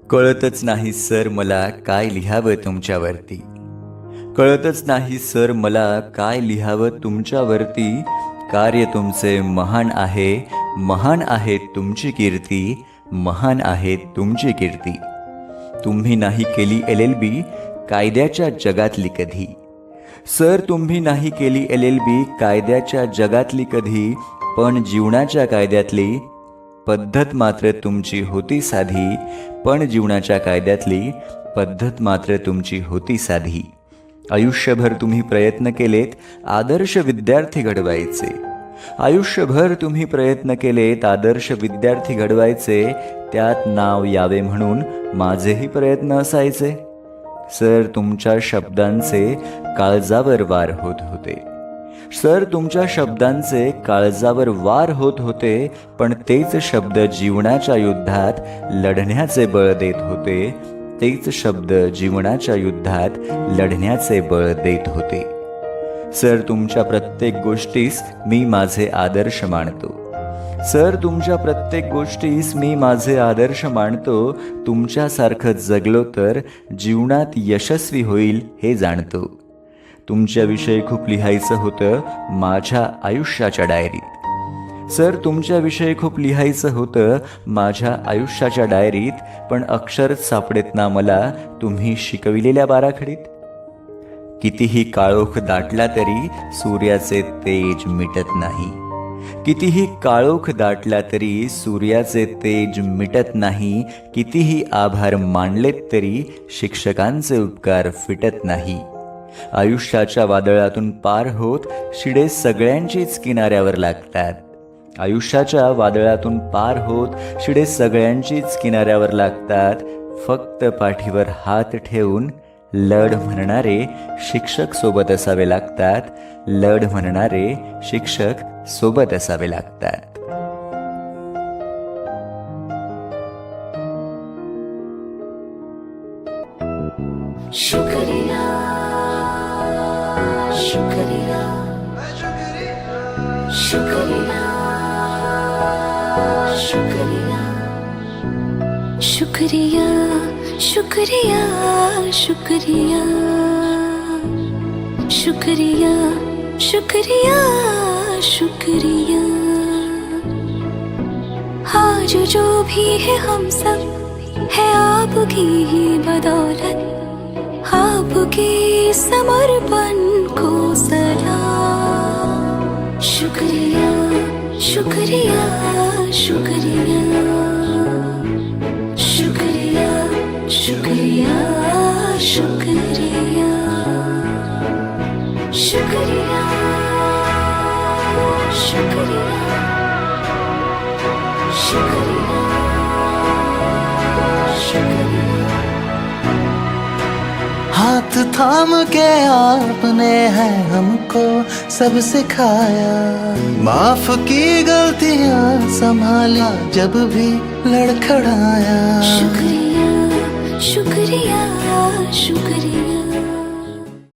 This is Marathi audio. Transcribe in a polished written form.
कळतच नाही सर मला काय लिहावं तुमच्यावरती. कळतच नाही सर मला काय लिहावं तुमच्यावरती. कार्य तुमचे महान आहे, महान आहे तुमची कीर्ती, महान आहे तुमची कीर्ती. तुम्ही नाही केली LLB कायद्याच्या जगातली कधी. सर तुम्ही नाही केली LLB कायद्याच्या जगातली कधी, पण जीवनाच्या कायद्यातली पद्धत मात्र तुमची होती साधी. पण जीवनाच्या कायद्यातली पद्धत मात्र तुमची होती साधी. आयुष्यभर तुम्ही प्रयत्न केलेत आदर्श विद्यार्थी घडवायचे. आयुष्यभर तुम्ही प्रयत्न केलेत आदर्श विद्यार्थी घडवायचे. त्यात नाव यावे म्हणून माझेही प्रयत्न असायचे. सर तुमच्या शब्दांचे काळजावर वार होत होते. सर तुमच्या शब्दांचे काळजावर वार होत होते, पण तेच शब्द जीवनाच्या युद्धात लढण्याचे बळ देत होते. तेच शब्द जीवनाच्या युद्धात लढण्याचे बळ देत होते. सर तुमच्या प्रत्येक गोष्टीस मी माझे आदर्श मानतो. सर तुमच्या प्रत्येक गोष्टीस मी माझे आदर्श मानतो. तुमच्यासारखं जगलो तर जीवनात यशस्वी होईल हे जाणतो. तुमच्याविषयी खूप लिहायचं होतं माझ्या आयुष्याच्या डायरीत. सर तुमच्याविषयी खूप लिहायचं होतं माझ्या आयुष्याच्या डायरीत, पण अक्षरच सापडेत ना मला तुम्ही शिकविलेल्या बाराखडीत. कितीही काळोख दाटला तरी सूर्याचे तेज मिटत नाही. कितीही काळोख दाटला तरी सूर्याचे तेज मिटत नाही. कितीही आभार मानलेत तरी शिक्षकांचे उपकार फिटत नाही. आयुष्याच्या वादळातून पार होत शिडे सगळ्यांचीच किनाऱ्यावर लागतात. आयुष्याच्या वादळातून पार होत शिडे सगळ्यांचीच किनाऱ्यावर लागतात. फक्त पाठीवर हात ठेवून लढ म्हणणारे शिक्षक सोबत असावे लागतात. लढ म्हणणारे शिक्षक सोबत असावे लागतात. शुक्रिया शुक्रिया शुक्रिया शुक्रिया शुक्रिया शुक्रिया शुक्रिया शुक्रिया शुक्रिया शुक्रिया. आज जो भी है हम सब है आपकी ही बदौलत. आपके समर्पण को सलाम. शुक्रिया शुक्रिया शुक्रिया शुक्रिया शुक्रिया शुक्रिया शुक्रिया शुक्रिया शुक्रिया शुक्रिया. हाथ थाम के आपने है हमको सब सिखाया. माफ की गलतियां संभाला जब भी लड़खड़ाया. शुक्रिया शुक्रिया शुक्रिया.